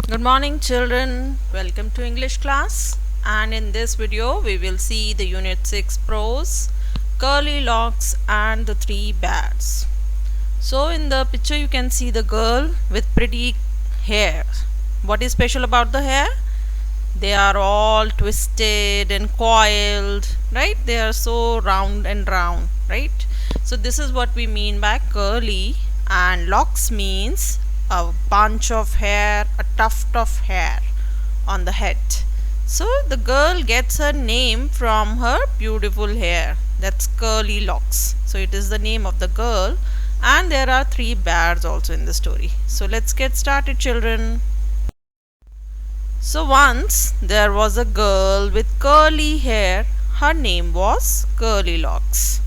Good morning children, welcome to English class, and in this video we will see the unit 6 prose, curly locks and the three bears. So in the picture you can see the girl with pretty hair. What is special about the hair? They are all twisted and coiled, right? They are so round and round, right? So this is what we mean by curly, and locks means a bunch of hair, a tuft of hair on the head. So the girl gets her name from her beautiful hair. That's curly locks. So it is the name of the girl, and there are three bears also in the story. So let's get started, children. So once there was a girl with curly hair. Her name was Curly Locks.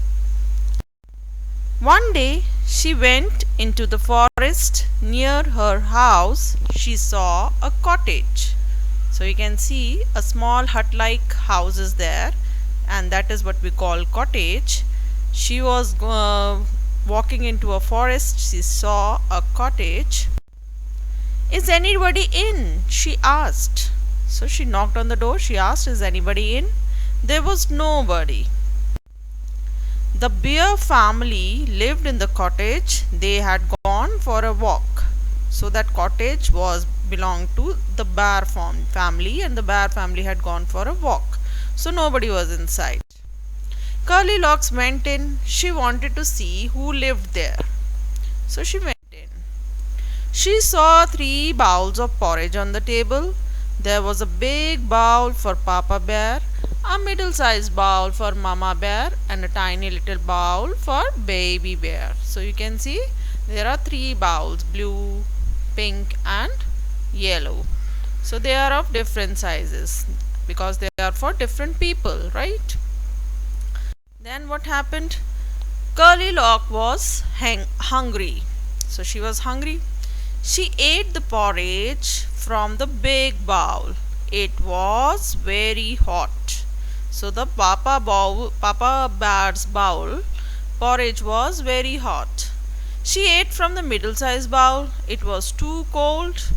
One day she went into the forest. Near her house she saw a cottage. So you can see a small hut-like house is there, and that is what we call cottage. She was walking into a forest. She saw a cottage. Is anybody in? She asked. So she knocked on the door. She asked, is anybody in? There was nobody. The bear family lived in the cottage. They had gone for a walk. So that cottage belonged to the bear family, and the bear family had gone for a walk. So nobody was inside. Curly Locks went in. She wanted to see who lived there. So she went in. She saw 3 bowls of porridge on the table. There was a big bowl for Papa Bear, a middle-sized bowl for Mama Bear, and a tiny little bowl for Baby Bear. So you can see there are 3 bowls, blue, pink and yellow. So they are of different sizes because they are for different people, right? Then what happened? Curly Lock was hungry. So she was hungry. She ate the porridge from the big bowl. It was very hot. So the Papa Bear's bowl porridge was very hot. She ate from the middle-sized bowl. It was too cold.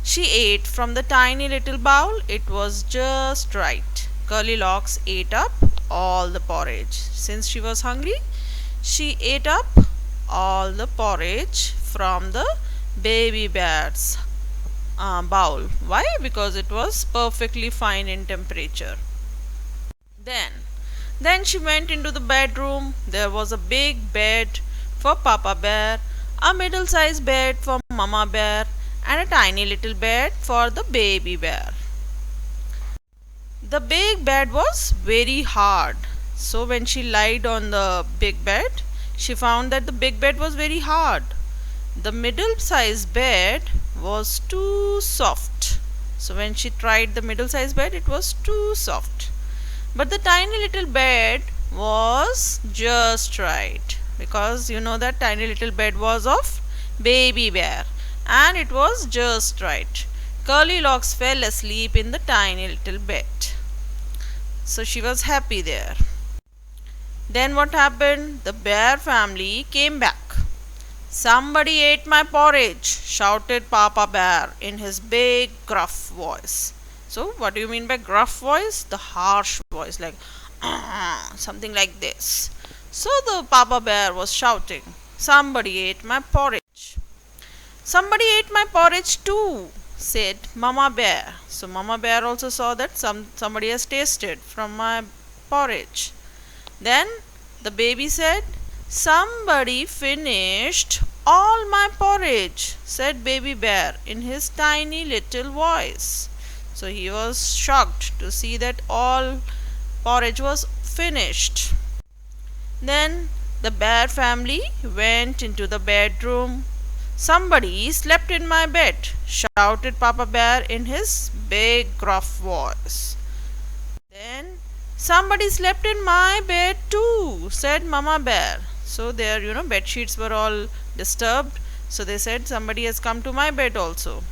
She ate from the tiny little bowl. It was just right. Curly Locks ate up all the porridge. Since she was hungry, she ate up all the porridge from the Baby Bear's bowl. Why? Because it was perfectly fine in temperature. Then she went into the bedroom. There was a big bed for Papa Bear, a middle-sized bed for Mama Bear, and a tiny little bed for the Baby Bear. The big bed was very hard. So when she lied on the big bed, she found that the big bed was very hard. The middle-sized bed was too soft. So when she tried the middle-sized bed, it was too soft. But the tiny little bed was just right, because you know that tiny little bed was of Baby Bear, and it was just right. Curly Locks fell asleep in the tiny little bed. So she was happy there. Then what happened? The bear family came back. Somebody ate my porridge, shouted Papa Bear in his big gruff voice. So what do you mean by gruff voice? The harsh voice, like something like this. So the Papa Bear was shouting, somebody ate my porridge. Somebody ate my porridge too, said Mama Bear. So Mama Bear also saw that somebody has tasted from my porridge. Then the baby said, somebody finished all my porridge, said Baby Bear in his tiny little voice. So he was shocked to see that all porridge was finished. Then the bear family went into the bedroom. Somebody slept in my bed, shouted Papa Bear in his big gruff voice. Then somebody slept in my bed too, said Mama Bear. So their bed sheets were all disturbed. So they said somebody has come to my bed also.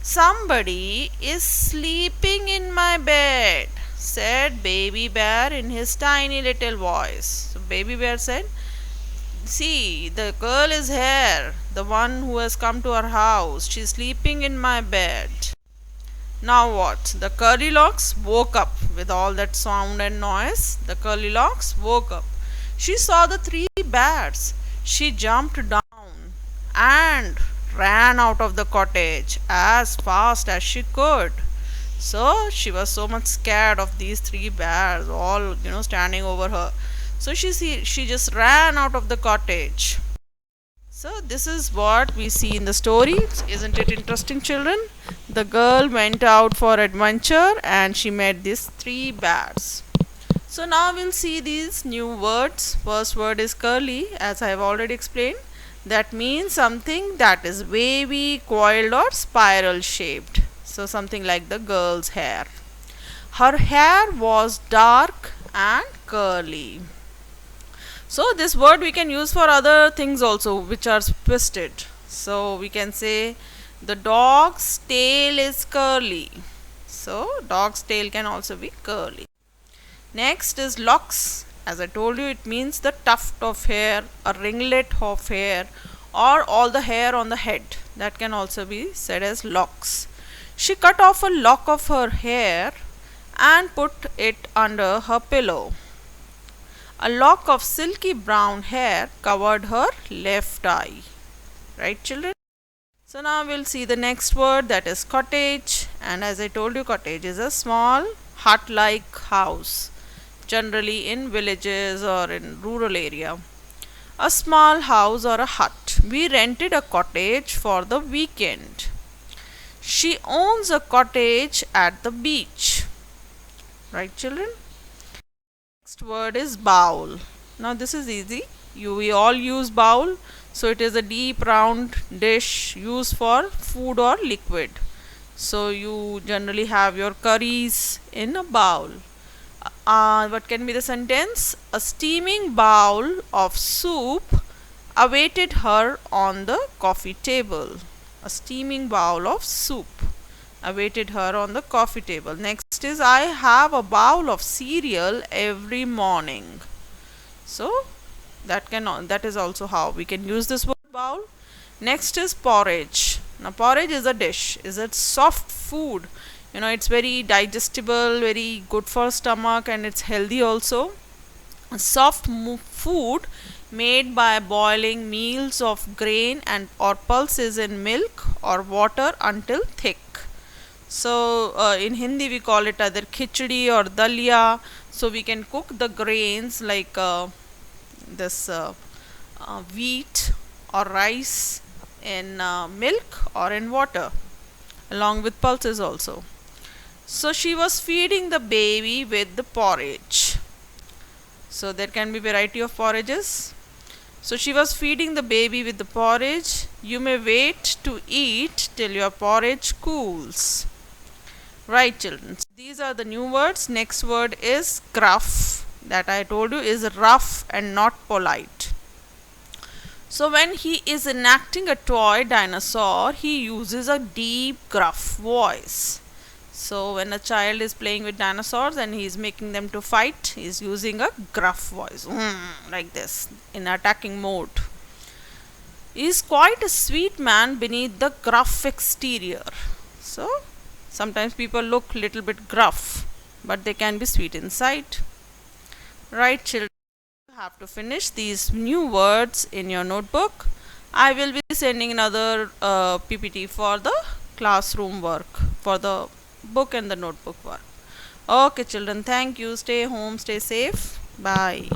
Somebody is sleeping in my bed, said Baby Bear in his tiny little voice. So Baby Bear said, See, the girl is here, the one who has come to our house. She's sleeping in my bed. Now what? The Curlylocks woke up with all that sound and noise. The Curlylocks woke up. She saw the three bears. She jumped down and ran out of the cottage as fast as she could. So she was so much scared of these three bears, all standing over her. So she just ran out of the cottage. So this is what we see in the story. Isn't it interesting, children? The girl went out for adventure and she met these three bears. So now we'll see these new words. First word is curly, as I have already explained. That means something that is wavy, coiled or spiral shaped. So something like the girl's hair. Her hair was dark and curly. So this word we can use for other things also which are twisted. So we can say the dog's tail is curly. So dog's tail can also be curly. Next is locks. As I told you, it means the tuft of hair, a ringlet of hair, or all the hair on the head. That can also be said as locks. She cut off a lock of her hair and put it under her pillow. A lock of silky brown hair covered her left eye. Right, children? So now we'll see the next word, that is cottage. And as I told you, cottage is a small hut-like house, generally in villages or in rural area. A small house or a hut. We rented a cottage for the weekend. She owns a cottage at the beach. Right, children? Next word is bowl. Now this is easy. We all use bowl. So it is a deep round dish used for food or liquid. So you generally have your curries in a bowl. What can be the sentence? A steaming bowl of soup awaited her on the coffee table. A steaming bowl of soup awaited her on the coffee table. Next is I have a bowl of cereal every morning. So that is also how we can use this word bowl. Next is porridge. Now porridge is a dish, is a soft food. It's very digestible, very good for stomach, and it's healthy also. A soft food made by boiling meals of grain and or pulses in milk or water until thick. So in Hindi we call it either khichdi or dalia. So we can cook the grains like this wheat or rice in milk or in water, along with pulses also. So she was feeding the baby with the porridge. So there can be variety of porridges. So she was feeding the baby with the porridge. You may wait to eat till your porridge cools. Right, children. These are the new words. Next word is gruff. That I told you is rough and not polite. So when he is enacting a toy dinosaur, he uses a deep, gruff voice. So when a child is playing with dinosaurs and he is making them to fight, he is using a gruff voice, like this, in attacking mode. He is quite a sweet man beneath the gruff exterior. So sometimes people look little bit gruff, but they can be sweet inside. Right, children, you have to finish these new words in your notebook. I will be sending another PPT for the classroom work, for the book and the notebook work. Okay, children, thank you. Stay home, stay safe. Bye.